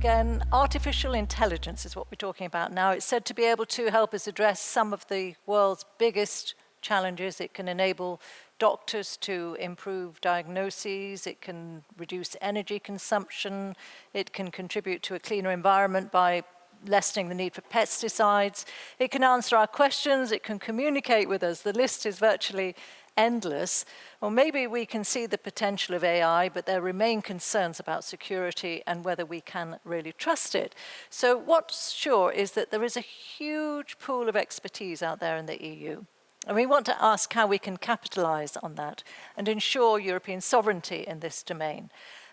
again, artificial intelligence is what we're talking about now. It's said to be able to help us address some of the world's biggest challenges. It can enable doctors to improve diagnoses. It can reduce energy consumption. It can contribute to a cleaner environment by lessening the need for pesticides. It can answer our questions. It can communicate with us. The list is virtually endless. Well, maybe we can see the potential of AI, but there remain concerns about security and whether we can really trust it. So what's sure is that there is a huge pool of expertise out there in the EU. And we want to ask how we can capitalize on that and ensure European sovereignty in this domain.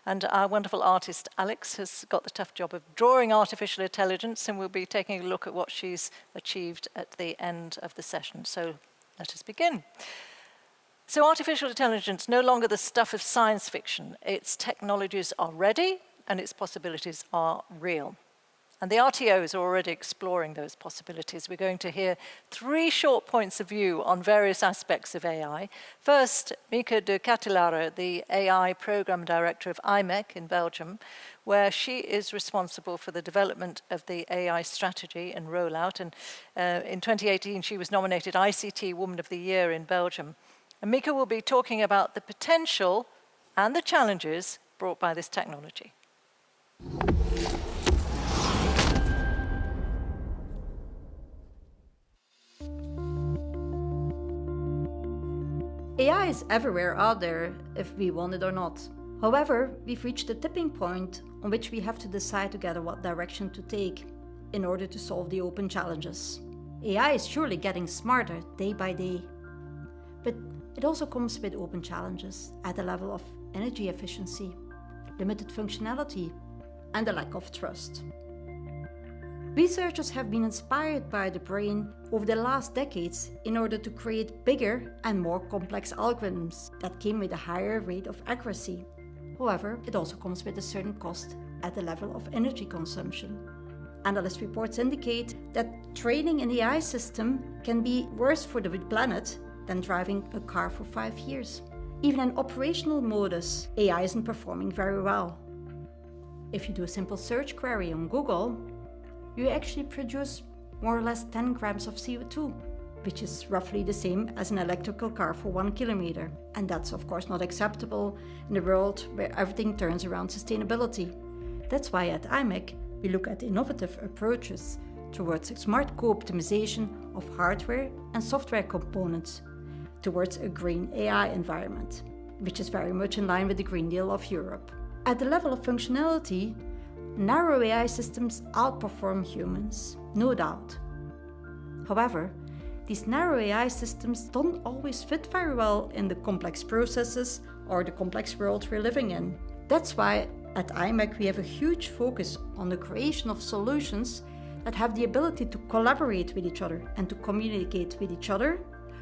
And our wonderful artist, Alex, has got the tough job of drawing artificial intelligence, and we'll be taking a look at what she's achieved at the end of the session. So let us begin. So artificial intelligence, no longer the stuff of science fiction. Its technologies are ready, and its possibilities are real. And the RTOs are already exploring those possibilities. We're going to hear 3 short points of view on various aspects of AI. First, Mieke de Ketelaere, the AI Program Director of imec in Belgium, where she is responsible for the development of the AI strategy and rollout. And in 2018, she was nominated ICT Woman of the Year in Belgium. And Mieke will be talking about the potential and the challenges brought by this technology. AI is everywhere out there, if we want it or not. However, we've reached a tipping point on which we have to decide together what direction to take in order to solve the open challenges. AI is surely getting smarter day by day. But it also comes with open challenges at the level of energy efficiency, limited functionality, and the lack of trust. Researchers have been inspired by the brain over the last decades in order to create bigger and more complex algorithms that came with a higher rate of accuracy. However, it also comes with a certain cost at the level of energy consumption. Analyst reports indicate that training an AI system can be worse for the planet than driving a car for 5 years. Even in operational modus, AI isn't performing very well. If you do a simple search query on Google, you actually produce more or less 10 grams of CO2, which is roughly the same as an electrical car for 1 kilometer. And that's of course not acceptable in a world where everything turns around sustainability. That's why at imec we look at innovative approaches towards a smart co-optimization of hardware and software components towards a green AI environment, which is very much in line with the Green Deal of Europe. At the level of functionality, narrow AI systems outperform humans, no doubt. However, these narrow AI systems don't always fit very well in the complex processes or the complex world we're living in. That's why at imec we have a huge focus on the creation of solutions that have the ability to collaborate with each other and to communicate with each other,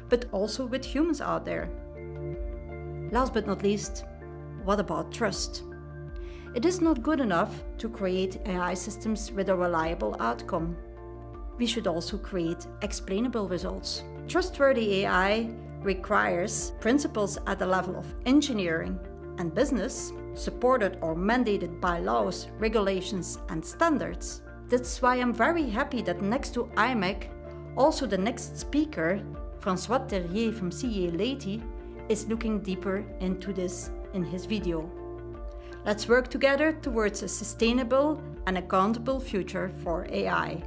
but also with humans out there. Last but not least, what about trust? It is not good enough to create AI systems with a reliable outcome. We should also create explainable results. Trustworthy AI requires principles at the level of engineering and business, supported or mandated by laws, regulations, and standards. That's why I'm very happy that next to imec, also the next speaker, François Terrier from Sioli, is looking deeper into this in his video. Let's work together towards a sustainable and accountable future for AI.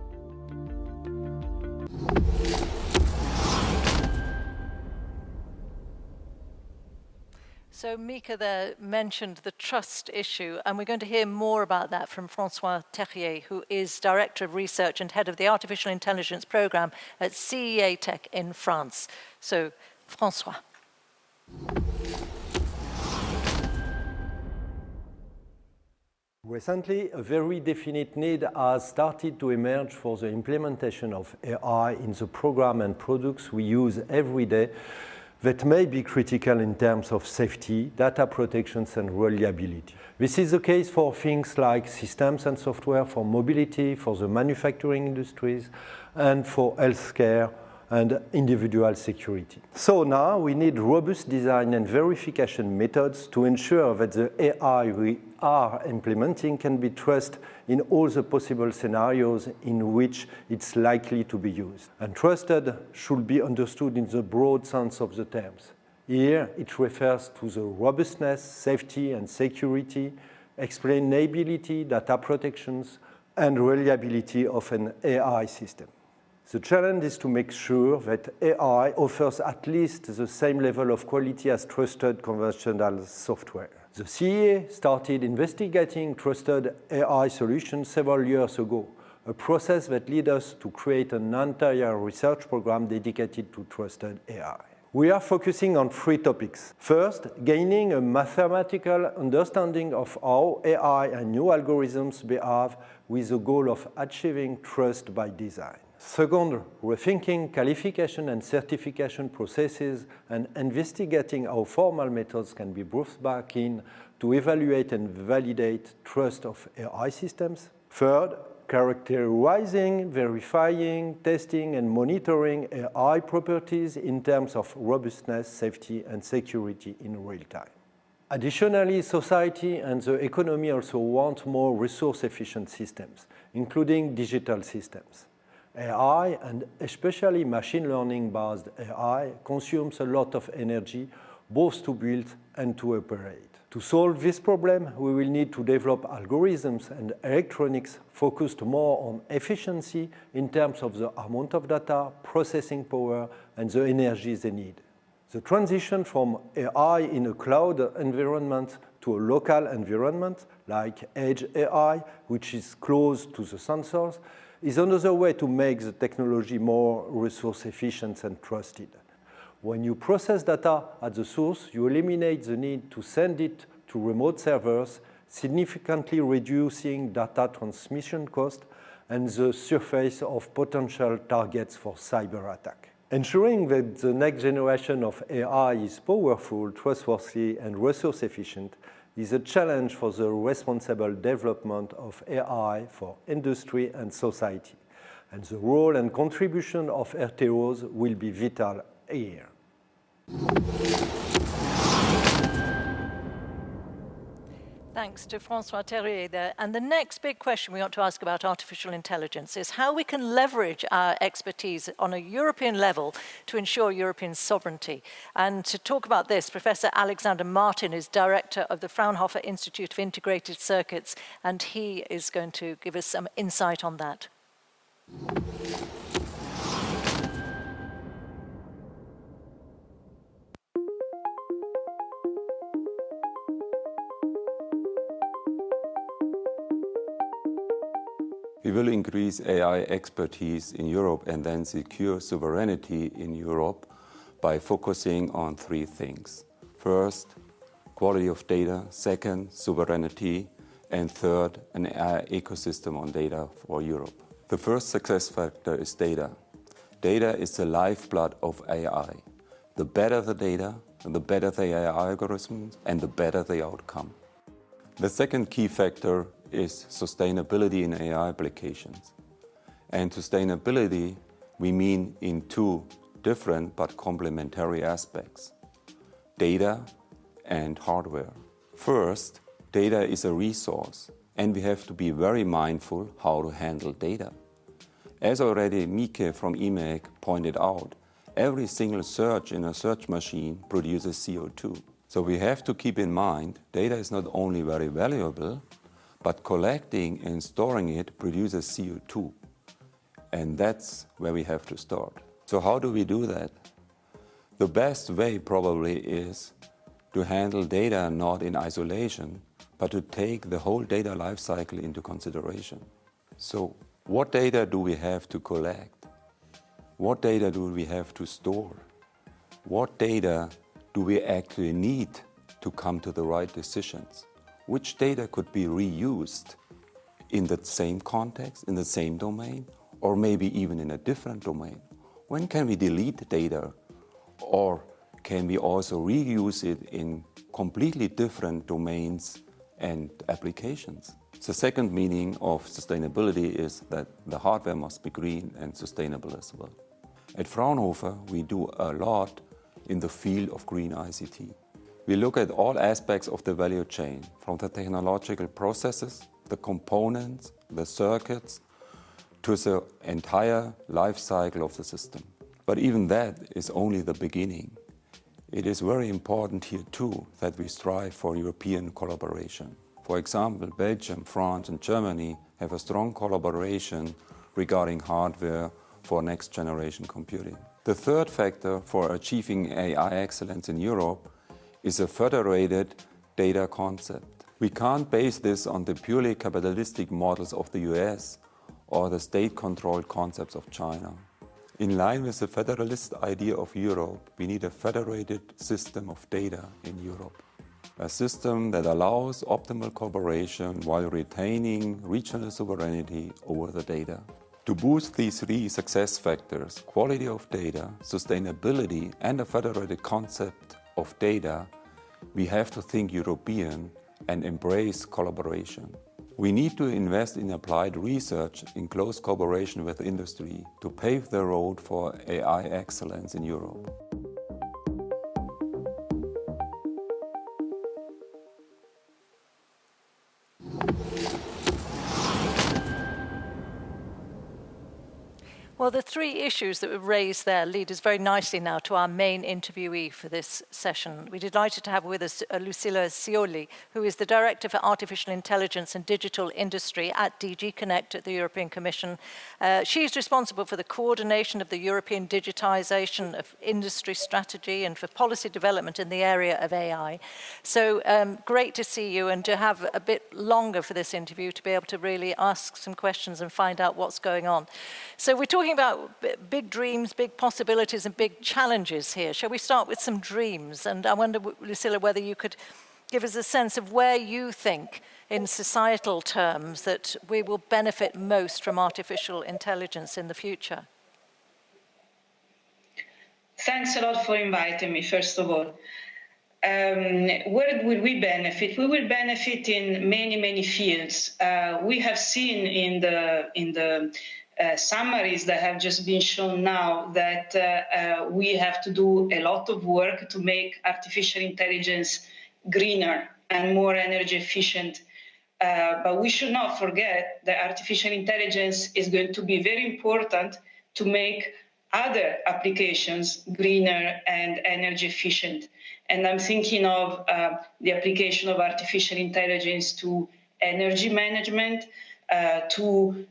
So Mieke there mentioned the trust issue, and we're going to hear more about that from François Terrier, who is Director of Research and Head of the Artificial Intelligence Program at CEA Tech in France. So, François. Recently, a very definite need has started to emerge for the implementation of AI in the program and products we use every day that may be critical in terms of safety, data protections, and reliability. This is the case for things like systems and software, for mobility, for the manufacturing industries, and for healthcare and individual security. So now we need robust design and verification methods to ensure that the AI we are implementing can be trusted in all the possible scenarios in which it's likely to be used. And trusted should be understood in the broad sense of the terms. Here, it refers to the robustness, safety, and security, explainability, data protections, and reliability of an AI system. The challenge is to make sure that AI offers at least the same level of quality as trusted conventional software. The CEA started investigating trusted AI solutions several years ago, a process that led us to create an entire research program dedicated to trusted AI. We are focusing on 3 topics. First, gaining a mathematical understanding of how AI and new algorithms behave with the goal of achieving trust by design. Second, rethinking qualification and certification processes and investigating how formal methods can be brought back in to evaluate and validate trust of AI systems. Third, characterizing, verifying, testing, and monitoring AI properties in terms of robustness, safety, and security in real time. Additionally, society and the economy also want more resource-efficient systems, including digital systems. AI, and especially machine learning-based AI, consumes a lot of energy, both to build and to operate. To solve this problem, we will need to develop algorithms and electronics focused more on efficiency in terms of the amount of data, processing power, and the energy they need. The transition from AI in a cloud environment to a local environment, like edge AI, which is close to the sensors, is another way to make the technology more resource efficient and trusted. When you process data at the source, you eliminate the need to send it to remote servers, significantly reducing data transmission cost and the surface of potential targets for cyber attack. Ensuring that the next generation of AI is powerful, trustworthy, and resource efficient is a challenge for the responsible development of AI for industry and society. And the role and contribution of RTOs will be vital here. Thanks to François Terrier there. And the next big question we want to ask about artificial intelligence is how we can leverage our expertise on a European level to ensure European sovereignty. And to talk about this, Professor Alexander Martin is director of the Fraunhofer Institute of Integrated Circuits, and he is going to give us some insight on that. We will increase AI expertise in Europe and then secure sovereignty in Europe by focusing on 3 things. First, quality of data. Second, sovereignty. And third, an AI ecosystem on data for Europe. The first success factor is data. Data is the lifeblood of AI. The better the data, the better the AI algorithms, and the better the outcome. The second key factor is sustainability in AI applications. And sustainability, we mean in 2 different but complementary aspects: data and hardware. First, data is a resource, and we have to be very mindful how to handle data. As already Mieke from imec pointed out, every single search in a search machine produces CO2. So we have to keep in mind, data is not only very valuable, but collecting and storing it produces CO2. And that's where we have to start. So how do we do that? The best way probably is to handle data not in isolation, but to take the whole data lifecycle into consideration. So what data do we have to collect? What data do we have to store? What data do we actually need to come to the right decisions? Which data could be reused in the same context, in the same domain, or maybe even in a different domain? When can we delete data, or can we also reuse it in completely different domains and applications? The second meaning of sustainability is that the hardware must be green and sustainable as well. At Fraunhofer, we do a lot in the field of green ICT. We look at all aspects of the value chain, from the technological processes, the components, the circuits, to the entire life cycle of the system. But even that is only the beginning. It is very important here too that we strive for European collaboration. For example, Belgium, France and Germany have a strong collaboration regarding hardware for next generation computing. The third factor for achieving AI excellence in Europe is a federated data concept. We can't base this on the purely capitalistic models of the US or the state-controlled concepts of China. In line with the federalist idea of Europe, we need a federated system of data in Europe. A system that allows optimal cooperation while retaining regional sovereignty over the data. To boost these three success factors, quality of data, sustainability, and a federated concept of data, we have to think European and embrace collaboration. We need to invest in applied research in close cooperation with industry to pave the road for AI excellence in Europe. Well, the three issues that were raised there lead us very nicely now to our main interviewee for this session. We're delighted to have with us Lucille Cioli, who is the Director for Artificial Intelligence and Digital Industry at DG Connect at the European Commission. She's responsible for the coordination of the European digitization of industry strategy and for policy development in the area of AI. So great to see you and to have a bit longer for this interview to be able to really ask some questions and find out what's going on. So we're talking about big dreams, big possibilities, and big challenges here. Shall we start with some dreams? And I wonder, Lucilla, whether you could give us a sense of where you think, in societal terms, that we will benefit most from artificial intelligence in the future. Thanks a lot for inviting me, first of all. Where will we benefit? We will benefit in many, many fields. We have seen in the summaries that have just been shown now that we have to do a lot of work to make artificial intelligence greener and more energy efficient. But we should not forget that artificial intelligence is going to be very important to make other applications greener and energy efficient. And I'm thinking of the application of artificial intelligence to energy management, to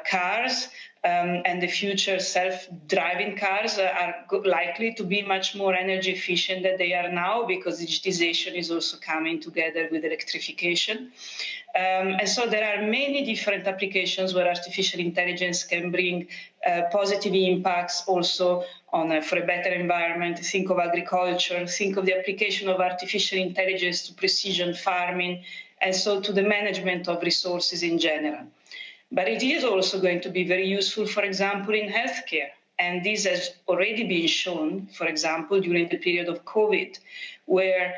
cars, and the future self-driving cars are likely to be much more energy efficient than they are now because digitization is also coming together with electrification. And so there are many different applications where artificial intelligence can bring positive impacts also on for a better environment. Think of agriculture, think of the application of artificial intelligence to precision farming, and so to the management of resources in general. But it is also going to be very useful, for example, in healthcare. And this has already been shown, for example, during the period of COVID, where,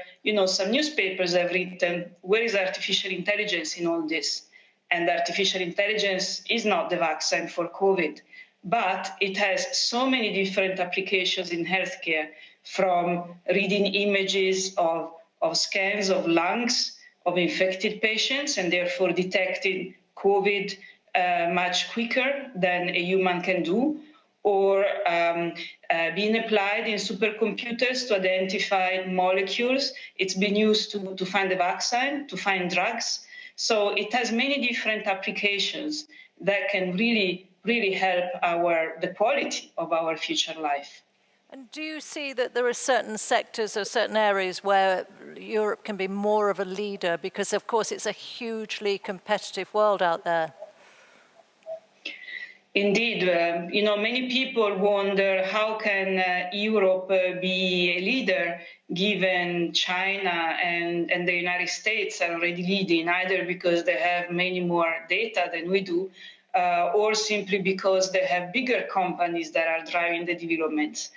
some newspapers have written, where is artificial intelligence in all this? And artificial intelligence is not the vaccine for COVID, but it has so many different applications in healthcare, from reading images of scans of lungs of infected patients and therefore detecting COVID much quicker than a human can do, or being applied in supercomputers to identify molecules. It's been used to find a vaccine, to find drugs. So it has many different applications that can really, really help the quality of our future life. And do you see that there are certain sectors or certain areas where Europe can be more of a leader? Because, of course, it's a hugely competitive world out there. Indeed. Many people wonder how can Europe be a leader given China and the United States are already leading, either because they have many more data than we do, or simply because they have bigger companies that are driving the developments.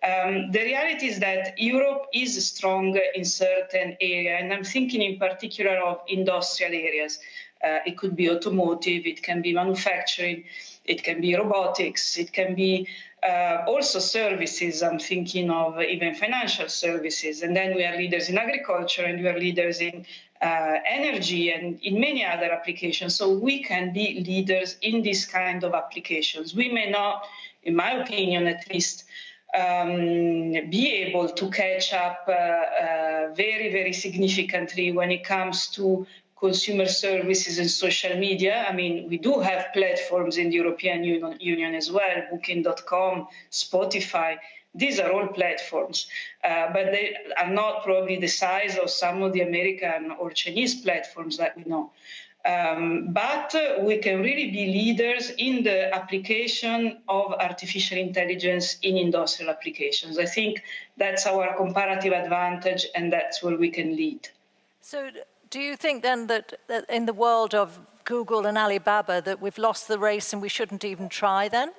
The reality is that Europe is strong in certain areas, and I'm thinking in particular of industrial areas. It could be automotive, it can be manufacturing, it can be robotics, it can be also services. I'm thinking of even financial services. And then we are leaders in agriculture, and we are leaders in energy and in many other applications. So we can be leaders in this kind of applications. We may not, in my opinion at least, be able to catch up very, very significantly when it comes to consumer services and social media. I mean, we do have platforms in the European Union as well, Booking.com, Spotify. These are all platforms, but they are not probably the size of some of the American or Chinese platforms that we know. But we can really be leaders in the application of artificial intelligence in industrial applications. I think that's our comparative advantage, and that's where we can lead. So do you think then that in the world of Google and Alibaba that we've lost the race and we shouldn't even try then?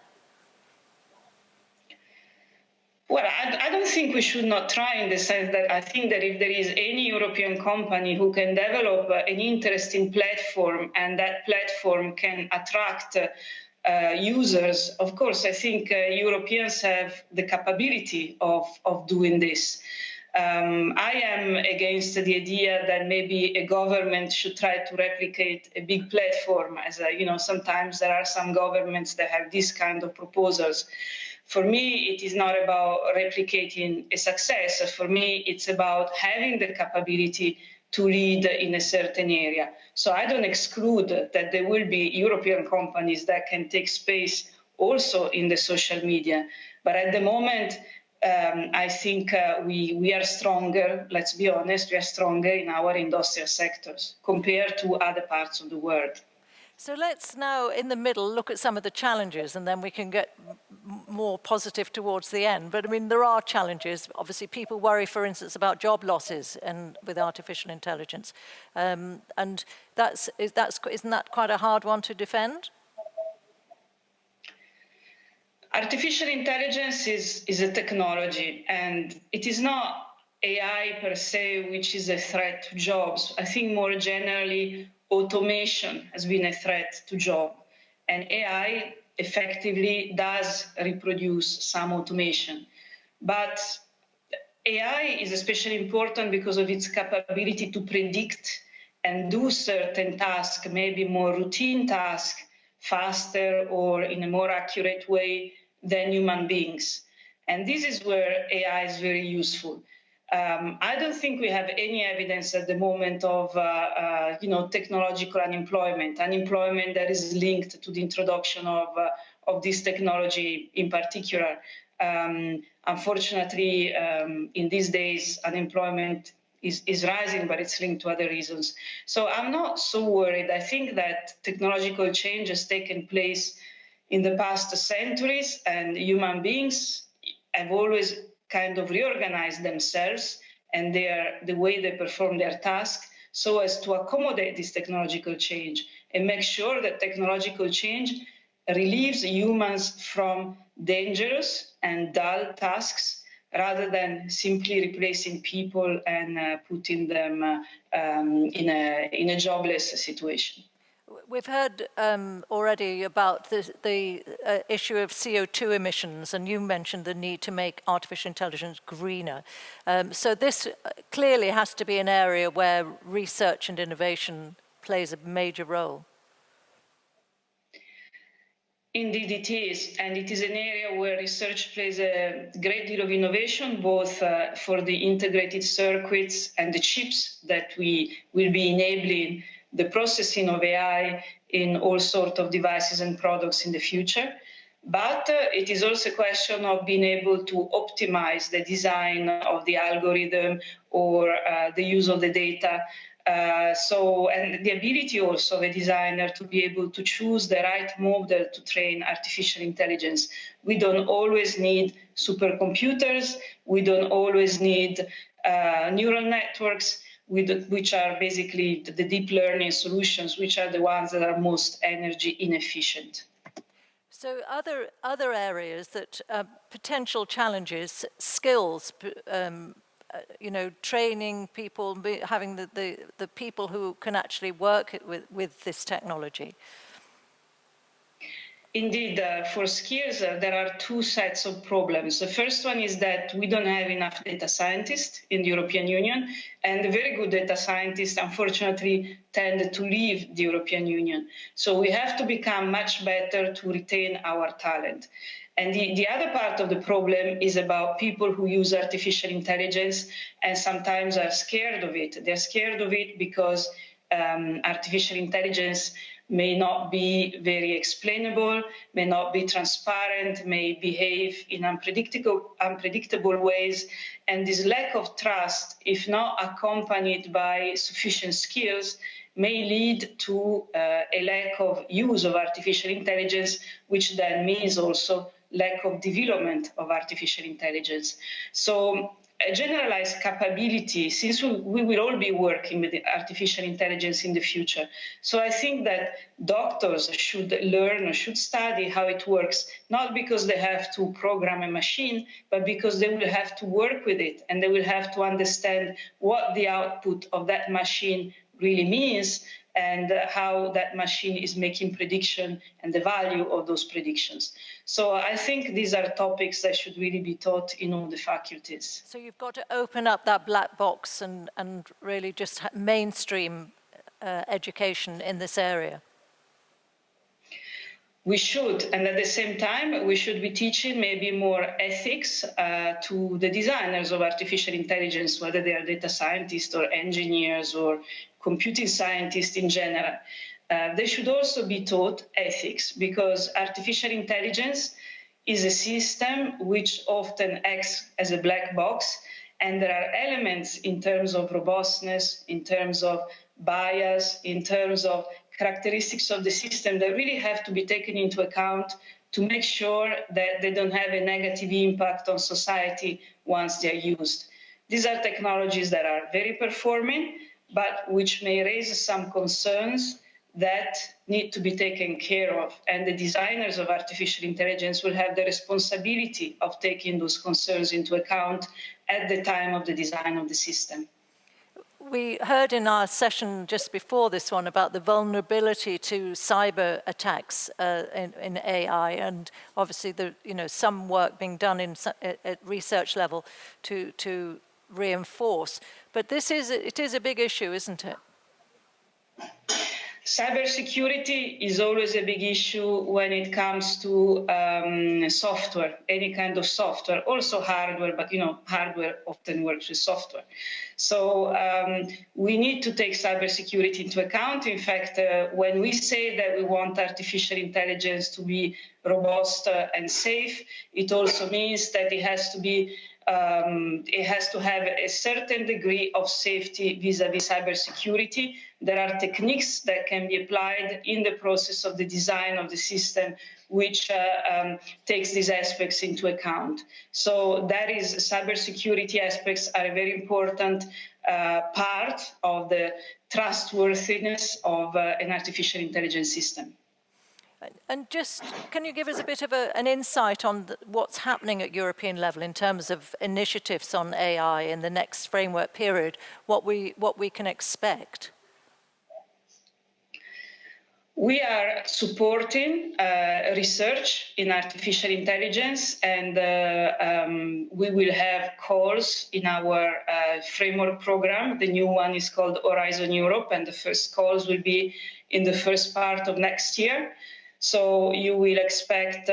Well, I don't think we should not try, in the sense that I think that if there is any European company who can develop an interesting platform and that platform can attract users, of course, I think Europeans have the capability of doing this. I am against the idea that maybe a government should try to replicate a big platform. As sometimes there are some governments that have this kind of proposals. For me, it is not about replicating a success. For me, it's about having the capability to lead in a certain area. So I don't exclude that there will be European companies that can take space also in the social media. But at the moment, I think we are stronger, let's be honest, we are stronger in our industrial sectors compared to other parts of the world. So let's now, in the middle, look at some of the challenges, and then we can get more positive towards the end. But I mean, there are challenges. Obviously, people worry, for instance, about job losses with artificial intelligence. And isn't that quite a hard one to defend? Artificial intelligence is a technology, and it is not AI per se which is a threat to jobs. I think more generally, automation has been a threat to jobs, and AI effectively does reproduce some automation. But AI is especially important because of its capability to predict and do certain tasks, maybe more routine tasks, faster or in a more accurate way than human beings. And this is where AI is very useful. I don't think we have any evidence at the moment of technological unemployment that is linked to the introduction of this technology in particular. Unfortunately, in these days, unemployment is rising, but it's linked to other reasons. So I'm not so worried. I think that technological change has taken place in the past centuries, and human beings have always kind of reorganize themselves and the way they perform their task so as to accommodate this technological change and make sure that technological change relieves humans from dangerous and dull tasks rather than simply replacing people and putting them in a jobless situation. We've heard already about the issue of CO2 emissions, and you mentioned the need to make artificial intelligence greener. So this clearly has to be an area where research and innovation plays a major role. Indeed it is, and it is an area where research plays a great deal of innovation, both for the integrated circuits and the chips that we will be enabling the processing of AI in all sorts of devices and products in the future. But it is also a question of being able to optimize the design of the algorithm or the use of the data. And the ability also of a designer to be able to choose the right model to train artificial intelligence. We don't always need supercomputers. We don't always need neural networks, which are basically the deep learning solutions, which are the ones that are most energy inefficient. So other areas that potential challenges, skills, training people, having the people who can actually work with this technology. Indeed, for skills, there are two sets of problems. The first one is that we don't have enough data scientists in the European Union, and the very good data scientists, unfortunately, tend to leave the European Union. So we have to become much better to retain our talent. And the other part of the problem is about people who use artificial intelligence and sometimes are scared of it. They're scared of it because artificial intelligence may not be very explainable, may not be transparent, may behave in unpredictable ways. And this lack of trust, if not accompanied by sufficient skills, may lead to a lack of use of artificial intelligence, which then means also lack of development of artificial intelligence. So a generalized capability, since we will all be working with artificial intelligence in the future. So I think that doctors should learn or should study how it works, not because they have to program a machine, but because they will have to work with it and they will have to understand what the output of that machine really means and how that machine is making prediction and the value of those predictions. So I think these are topics that should really be taught in all the faculties. So you've got to open up that black box and really just mainstream education in this area. We should, and at the same time, we should be teaching maybe more ethics to the designers of artificial intelligence, whether they are data scientists or engineers or computing scientists in general. They should also be taught ethics, because artificial intelligence is a system which often acts as a black box, and there are elements in terms of robustness, in terms of bias, in terms of characteristics of the system that really have to be taken into account to make sure that they don't have a negative impact on society once they're used. These are technologies that are very performing, but which may raise some concerns that need to be taken care of. And the designers of artificial intelligence will have the responsibility of taking those concerns into account at the time of the design of the system. We heard in our session just before this one about the vulnerability to cyber attacks in AI, and obviously some work being done at research level to reinforce. But it is a big issue, isn't it? Cybersecurity is always a big issue when it comes to software, any kind of software, also hardware, but hardware often works with software. So we need to take cybersecurity into account. In fact, when we say that we want artificial intelligence to be robust and safe, it also means that it has to have a certain degree of safety vis-a-vis cybersecurity. There are techniques that can be applied in the process of the design of the system, which takes these aspects into account. So cybersecurity aspects are a very important part of the trustworthiness of an artificial intelligence system. And just, can you give us a bit of an insight on what's happening at European level in terms of initiatives on AI in the next framework period, what we can expect? We are supporting research in artificial intelligence, and we will have calls in our framework program. The new one is called Horizon Europe, and the first calls will be in the first part of next year. So you will expect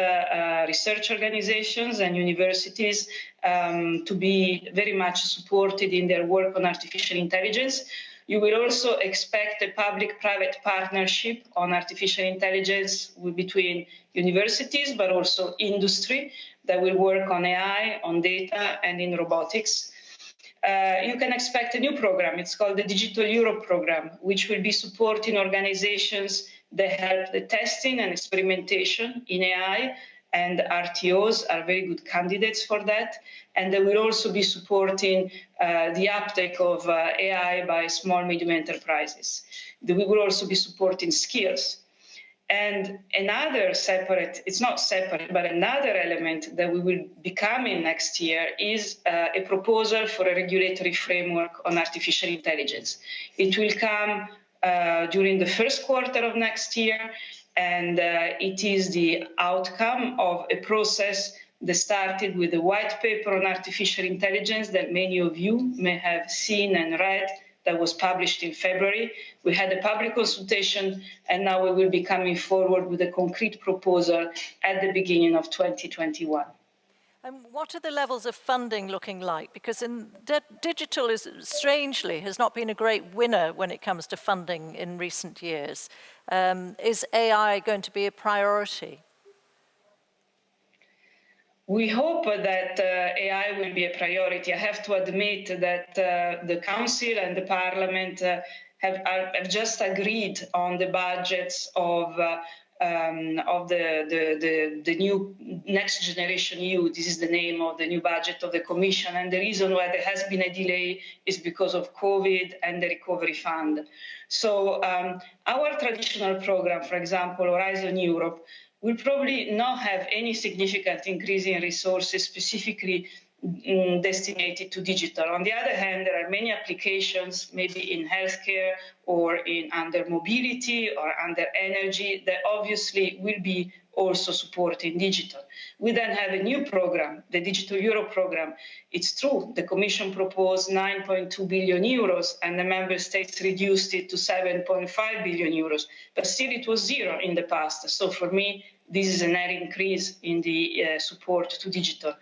research organizations and universities to be very much supported in their work on artificial intelligence. You will also expect a public-private partnership on artificial intelligence between universities, but also industry that will work on AI, on data, and in robotics. You can expect a new program. It's called the Digital Europe program, which will be supporting organizations that help the testing and experimentation in AI, and RTOs are very good candidates for that. And they will also be supporting the uptake of AI by small, medium enterprises. We will also be supporting skills. And another it's not separate, but another element that we will be coming next year is a proposal for a regulatory framework on artificial intelligence. It will come during the first quarter of next year, And it is the outcome of a process that started with a white paper on artificial intelligence that many of you may have seen and read, that was published in February. We had a public consultation, and now we will be coming forward with a concrete proposal at the beginning of 2021. And what are the levels of funding looking like? Because digital strangely has not been a great winner when it comes to funding in recent years. Is AI going to be a priority? We hope that AI will be a priority. I have to admit that the Council and the Parliament have just agreed on the budgets of the new Next Generation EU. This is the name of the new budget of the Commission. And the reason why there has been a delay is because of COVID and the Recovery Fund. So our traditional program, for example, Horizon Europe, will probably not have any significant increase in resources specifically destinated to digital. On the other hand, there are many applications, maybe in healthcare or under mobility or under energy, that obviously will be also supporting digital. We then have a new program, the Digital Europe program. It's true, the Commission proposed 9.2 billion euros and the Member States reduced it to 7.5 billion euros, but still it was zero in the past. So for me, this is a net increase in the support to digital.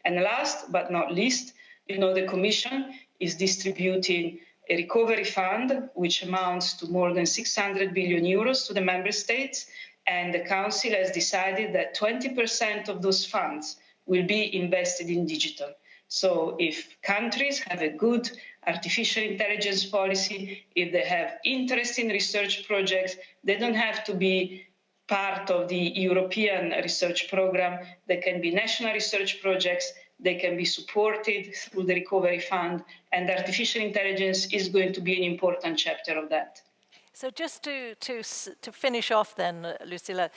And last but not least, the Commission is distributing a recovery fund, which amounts to more than 600 billion euros to the Member States. And the Council has decided that 20% of those funds will be invested in digital. So if countries have a good artificial intelligence policy, if they have interesting research projects, they don't have to be part of the European research program. They can be national research projects. They can be supported through the Recovery Fund. And artificial intelligence is going to be an important chapter of that. So just to finish off then, Lucilla,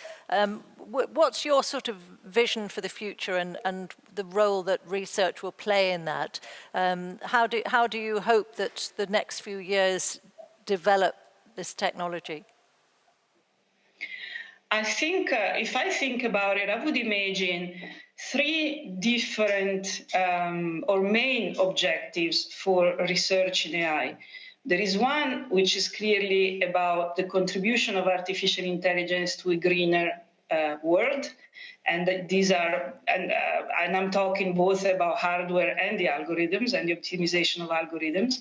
what's your sort of vision for the future and the role that research will play in that? How do you hope that the next few years develop this technology? I think, if I think about it, I would imagine three different or main objectives for research in AI. There is one which is clearly about the contribution of artificial intelligence to a greener world. And these are, and I'm talking both about hardware and the algorithms and the optimization of algorithms.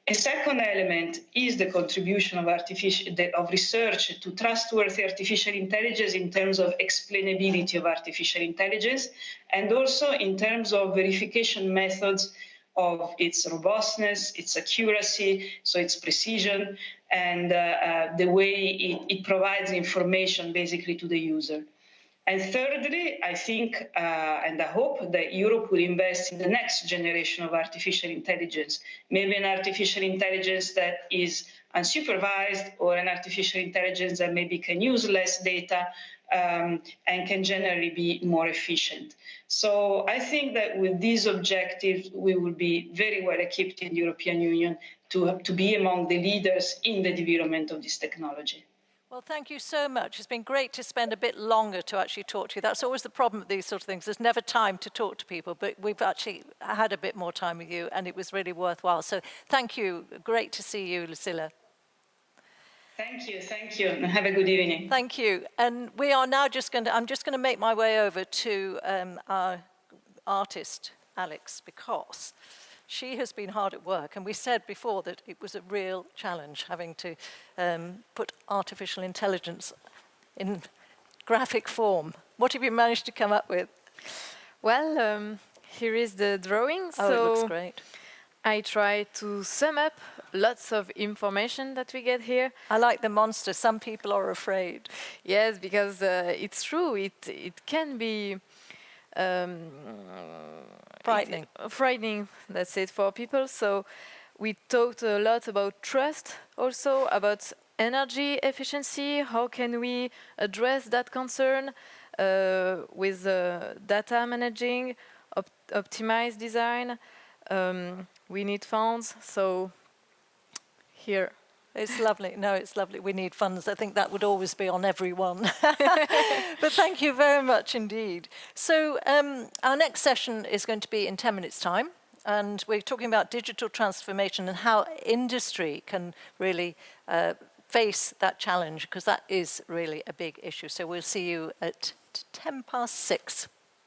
A second element is the contribution of research to trustworthy artificial intelligence in terms of explainability of artificial intelligence, and also in terms of verification methods of its robustness, its accuracy, so its precision, and the way it provides information basically to the user. And thirdly, I think and I hope that Europe will invest in the next generation of artificial intelligence, maybe an artificial intelligence that is unsupervised, or an artificial intelligence that maybe can use less data and can generally be more efficient. So I think that with these objectives, we will be very well equipped in the European Union to be among the leaders in the development of this technology. Well, thank you so much. It's been great to spend a bit longer to actually talk to you. That's always the problem with these sort of things. There's never time to talk to people, but we've actually had a bit more time with you, and it was really worthwhile. So thank you. Great to see you, Lucilla. Thank you, and have a good evening. Thank you. And we are now I'm just going to make my way over to our artist, Alex, because she has been hard at work, and we said before that it was a real challenge having to put artificial intelligence in graphic form. What have you managed to come up with? Well, here is the drawing. Oh, it looks great. I try to sum up lots of information that we get here. I like the monster. Some people are afraid. Yes, because it's true. It can be frightening. Frightening, that's it, for people. So we talked a lot about trust, also about energy efficiency. How can we address that concern with data managing, optimized design? We need funds, so here It's lovely. No, it's lovely. We need funds. I think that would always be on everyone. But thank you very much indeed. So our next session is going to be in 10 minutes' time. And we're talking about digital transformation and how industry can really face that challenge, because that is really a big issue. So we'll see you at 6:10.